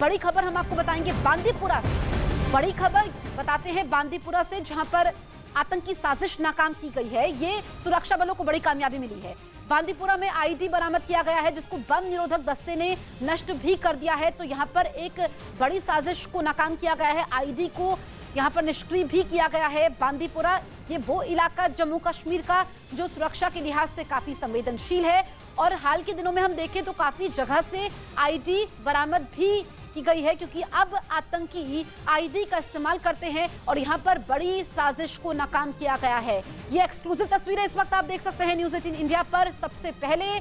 बड़ी खबर हम आपको बताएंगे बांदीपुरा से। बड़ी खबर बताते हैं बांदीपुरा से, जहां पर आतंकी साजिश नाकाम की गई है। ये सुरक्षा बलों को बड़ी कामयाबी मिली है। बांदीपुरा में आईडी बरामद किया गया है, जिसको बम निरोधक दस्ते ने नष्ट भी कर दिया है। तो यहाँ पर एक बड़ी साजिश को नाकाम किया गया है, आईडी को यहाँ पर निष्क्रिय भी किया गया है। बांदीपुरा ये वो इलाका जम्मू कश्मीर का जो सुरक्षा के लिहाज से काफी संवेदनशील है, और हाल के दिनों में हम देखें तो काफी जगह से आईडी बरामद भी की गई है, क्योंकि अब आतंकी आईडी का इस्तेमाल करते हैं और यहाँ पर बड़ी साजिश को नाकाम किया गया है। ये एक्सक्लूसिव तस्वीरें इस वक्त आप देख सकते हैं न्यूज़ 18 इंडिया पर। सबसे पहले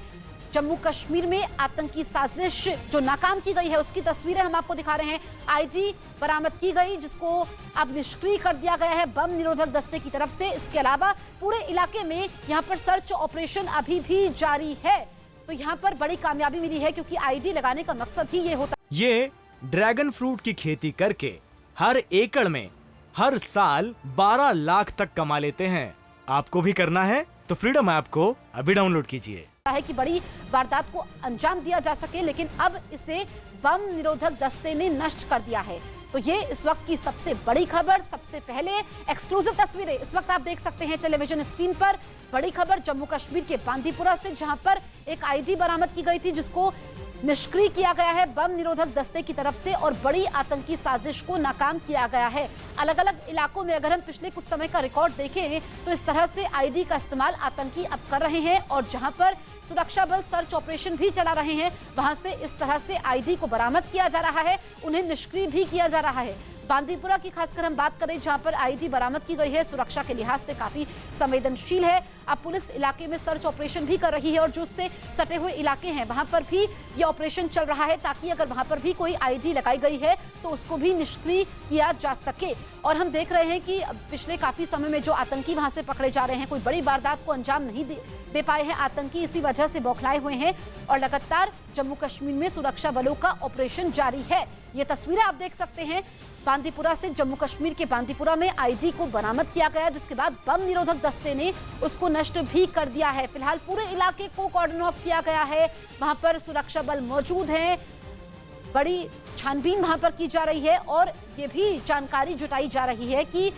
जम्मू कश्मीर में आतंकी साजिश जो नाकाम की गई है उसकी तस्वीरें हम आपको दिखा रहे हैं। आईडी बरामद की गई, जिसको अब निष्क्रिय कर दिया गया है बम निरोधक दस्ते की तरफ से। इसके अलावा पूरे इलाके में यहाँ पर सर्च ऑपरेशन अभी भी जारी है। तो यहाँ पर बड़ी कामयाबी मिली है, क्योंकि आईडी लगाने का मकसद ही ये होता है। ये ड्रैगन फ्रूट की खेती करके हर एकड़ में हर साल 12 लाख तक कमा लेते हैं। आपको भी करना है तो फ्रीडम ऐप को अभी डाउनलोड कीजिए। है कि बड़ी वारदात को अंजाम दिया जा सके, लेकिन अब इसे बम निरोधक दस्ते ने नष्ट कर दिया है। तो ये इस वक्त की सबसे बड़ी खबर। सबसे पहले एक्सक्लूसिव तस्वीरें इस वक्त आप देख सकते हैं टेलीविजन स्क्रीन पर। बड़ी खबर जम्मू कश्मीर के बांदीपुरा से, जहां पर एक आईडी बरामद की गई थी, जिसको निष्क्रिय किया गया है बम निरोधक दस्ते की तरफ से, और बड़ी आतंकी साजिश को नाकाम किया गया है। अलग अलग इलाकों में अगर हम पिछले कुछ समय का रिकॉर्ड देखें तो इस तरह से आईडी का इस्तेमाल आतंकी अब कर रहे हैं, और जहां पर सुरक्षा बल सर्च ऑपरेशन भी चला रहे हैं, वहां से इस तरह से आईडी को बरामद किया जा रहा है, उन्हें निष्क्रिय भी किया जा रहा है। बांदीपुरा की खासकर हम बात करें, जहां पर आईडी बरामद की गई है, सुरक्षा के लिहाज से काफी संवेदनशील है। अब पुलिस इलाके में सर्च ऑपरेशन भी कर रही है, और जो उससे सटे हुए इलाके हैं वहां पर भी ये ऑपरेशन चल रहा है, ताकि अगर वहां पर भी कोई आईडी लगाई गई है तो उसको भी निष्क्रिय किया जा सके। और हम देख रहे हैं कि पिछले काफी समय में जो आतंकी वहां से पकड़े जा रहे हैं, कोई बड़ी वारदात को अंजाम नहीं दे पाए हैं आतंकी, इसी वजह से बौखलाए हुए हैं, और लगातार जम्मू कश्मीर में सुरक्षा बलों का ऑपरेशन जारी है। ये तस्वीरें आप देख सकते हैं बांदीपुरा से। जम्मू कश्मीर के बांदीपुरा में आईडी को बरामद किया गया, जिसके बाद बम निरोधक दस्ते ने उसको नष्ट भी कर दिया है। फिलहाल पूरे इलाके को कॉर्डन ऑफ किया गया है, वहां पर सुरक्षा बल मौजूद हैं, बड़ी छानबीन वहां पर की जा रही है, और ये भी जानकारी जुटाई जा रही है कि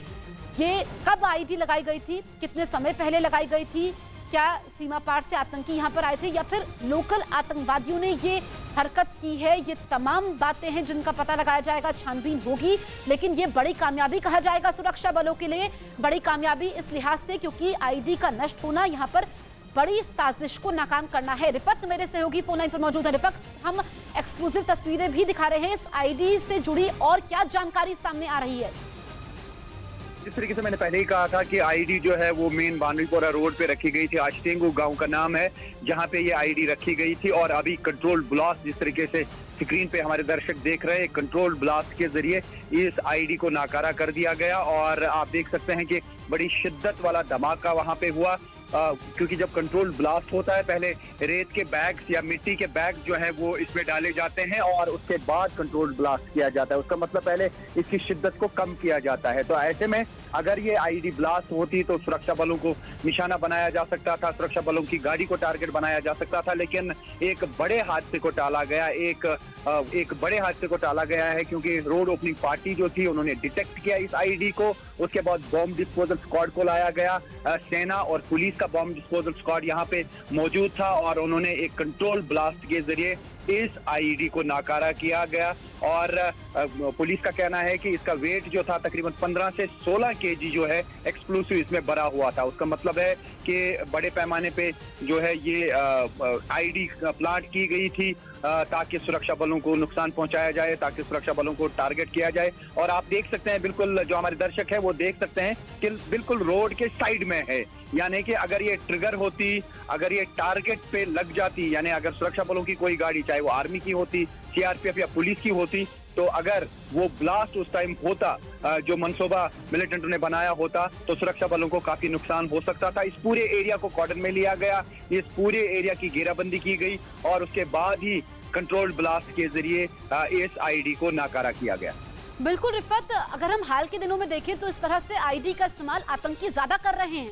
ये कब आईडी लगाई गई थी, कितने समय पहले लगाई गई थी, क्या सीमा पार से आतंकी यहाँ पर आए थे या फिर लोकल आतंकवादियों ने ये हरकत की है। ये तमाम बातें हैं जिनका पता लगाया जाएगा, छानबीन होगी। लेकिन ये बड़ी कामयाबी कहा जाएगा सुरक्षा बलों के लिए, बड़ी कामयाबी इस लिहाज से क्योंकि आईडी का नष्ट होना यहाँ पर बड़ी साजिश को नाकाम करना है। रिफत मेरे सहयोगी फोन लाइन पर मौजूद है। रिफत, हम एक्सक्लूसिव तस्वीरें भी दिखा रहे हैं, इस आईडी से जुड़ी और क्या जानकारी सामने आ रही है? जिस तरीके से मैंने पहले ही कहा था कि आईडी जो है वो मेन बांदीपुरा रोड पे रखी गई थी। आशटेंगू गांव का नाम है जहां पे ये आईडी रखी गई थी, और अभी कंट्रोल ब्लास्ट जिस तरीके से स्क्रीन पे हमारे दर्शक देख रहे हैं, कंट्रोल ब्लास्ट के जरिए इस आईडी को नाकारा कर दिया गया। और आप देख सकते हैं कि बड़ी शिद्दत वाला धमाका वहां पे हुआ, क्योंकि जब कंट्रोल ब्लास्ट होता है पहले रेत के बैग्स या मिट्टी के बैग जो है वो इसमें डाले जाते हैं और उसके बाद कंट्रोल ब्लास्ट किया जाता है। उसका मतलब पहले इसकी शिद्दत को कम किया जाता है। तो ऐसे में अगर ये आईडी ब्लास्ट होती तो सुरक्षा बलों को निशाना बनाया जा सकता था, सुरक्षा बलों की गाड़ी को टारगेट बनाया जा सकता था, लेकिन एक बड़े हादसे को टाला गया। एक बड़े हादसे को टाला गया है, क्योंकि रोड ओपनिंग पार्टी जो थी उन्होंने डिटेक्ट किया इस आईडी को। उसके बाद बॉम्ब डिस्पोजल स्क्वाड को लाया गया, सेना और पुलिस का बॉम्ब डिस्पोजल स्क्वाड यहाँ पे मौजूद था, और उन्होंने एक कंट्रोल ब्लास्ट के जरिए इस आईडी को नाकारा किया गया। और पुलिस का कहना है कि इसका वेट जो था तकरीबन 15 से 16 केजी जो है एक्सप्लोसिव इसमें भरा हुआ था। उसका मतलब है कि बड़े पैमाने पे जो है ये आईडी प्लांट की गई थी ताकि सुरक्षा बलों को नुकसान पहुंचाया जाए, ताकि सुरक्षा बलों को टारगेट किया जाए। और आप देख सकते हैं, बिल्कुल जो हमारे दर्शक है वो देख सकते हैं कि बिल्कुल रोड के साइड में है, यानी कि अगर ये ट्रिगर होती, अगर ये टारगेट पे लग जाती, यानी अगर सुरक्षा बलों की कोई गाड़ी, चाहे वो आर्मी की होती, सीआरपीएफ या पुलिस की होती, तो अगर वो ब्लास्ट उस टाइम होता, जो मनसूबा मिलिटेंटों ने बनाया होता, तो सुरक्षा बलों को काफी नुकसान हो सकता था। इस पूरे एरिया को कॉर्डन में लिया गया, इस पूरे एरिया की घेराबंदी की गई, और उसके बाद ही कंट्रोल ब्लास्ट के जरिए इस आईडी को नाकारा किया गया। बिल्कुल रिफत, अगर हम हाल के दिनों में देखें तो इस तरह से आईडी का इस्तेमाल आतंकी ज्यादा कर रहे हैं।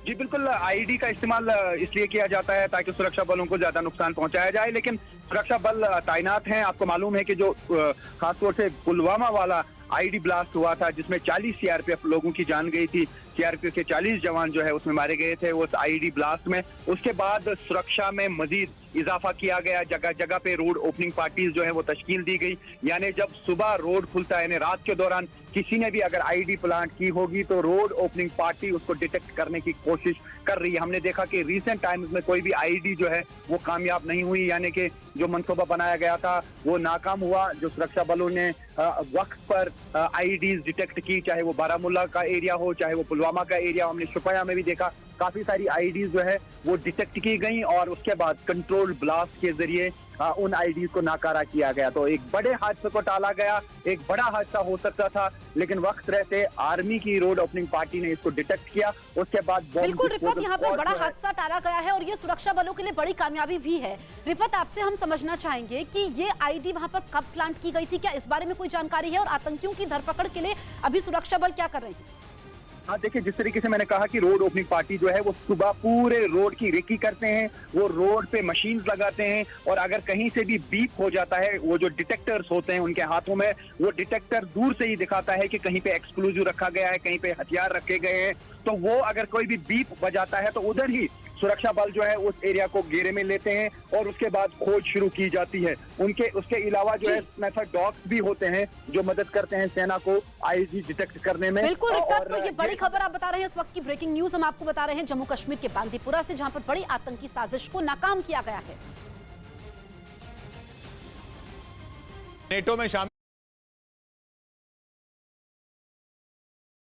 जी बिल्कुल, आईडी का इस्तेमाल इसलिए किया जाता है ताकि सुरक्षा बलों को ज्यादा नुकसान पहुंचाया जाए, लेकिन सुरक्षा बल तैनात हैं। आपको मालूम है कि जो खासतौर से पुलवामा वाला आईडी ब्लास्ट हुआ था जिसमें 40 सीआरपीएफ लोगों की जान गई थी, सीआरपीएफ के 40 जवान जो है उसमें मारे गए थे उस आईडी ब्लास्ट में। उसके बाद सुरक्षा में मजीद इजाफा किया गया, जगह जगह पे रोड ओपनिंग पार्टीज जो है वो तश्कील दी गई। यानी जब सुबह रोड खुलता है, यानी रात के दौरान किसी ने भी अगर आईडी प्लांट की होगी तो रोड ओपनिंग पार्टी उसको डिटेक्ट करने की कोशिश कर रही है। हमने देखा कि रीसेंट टाइम्स में कोई भी आईडी जो है वो कामयाब नहीं हुई, यानी कि जो मंसूबा बनाया गया था वो नाकाम हुआ। जो सुरक्षा बलों ने वक्त पर आईडीज डिटेक्ट की, चाहे वो बारामूला का एरिया हो, चाहे वो पुलवामा का एरिया हो, हमने शुपिया में भी देखा काफी सारी आईडीज जो है वो डिटेक्ट की गई और उसके बाद कंट्रोल ब्लास्ट के जरिए उन आईडीज को नाकारा किया गया। तो एक बड़े हादसे को टाला गया, एक बड़ा हादसा हो सकता था, लेकिन वक्त रहते आर्मी की रोड ओपनिंग पार्टी ने इसको डिटेक्ट किया। उसके बाद बिल्कुल रिफत, यहाँ पर बड़ा हादसा टाला गया है और ये सुरक्षा बलों के लिए बड़ी कामयाबी भी है। रिफत, आपसे हम समझना चाहेंगे कि ये आईडी वहाँ पर कब प्लांट की गई थी, क्या इस बारे में कोई जानकारी है और आतंकियों की धरपकड़ के लिए अभी सुरक्षा बल क्या कर रहे हैं? हाँ देखिए, जिस तरीके से मैंने कहा कि रोड ओपनिंग पार्टी जो है वो सुबह पूरे रोड की रेकी करते हैं, वो रोड पे मशीन लगाते हैं और अगर कहीं से भी बीप हो जाता है, वो जो डिटेक्टर्स होते हैं उनके हाथों में, वो डिटेक्टर दूर से ही दिखाता है कि कहीं पे एक्सप्लोजिव रखा गया है, कहीं पे हथियार रखे गए हैं। तो वो अगर कोई भी बीप बजाता है तो उधर ही सुरक्षा बल जो है उस एरिया को घेरे में लेते हैं और उसके बाद खोज शुरू की जाती है। उसके अलावा जो है स्नाइपर डॉग्स भी होते हैं जो मदद करते हैं सेना को आईडी डिटेक्ट करने में। बिल्कुल रिफत, तो ये बड़ी खबर आप बता रहे हैं, इस वक्त की ब्रेकिंग न्यूज हम आपको बता रहे हैं जम्मू कश्मीर के बांदीपुरा से, जहां पर बड़ी आतंकी साजिश को नाकाम किया गया है। नेटो में शामिल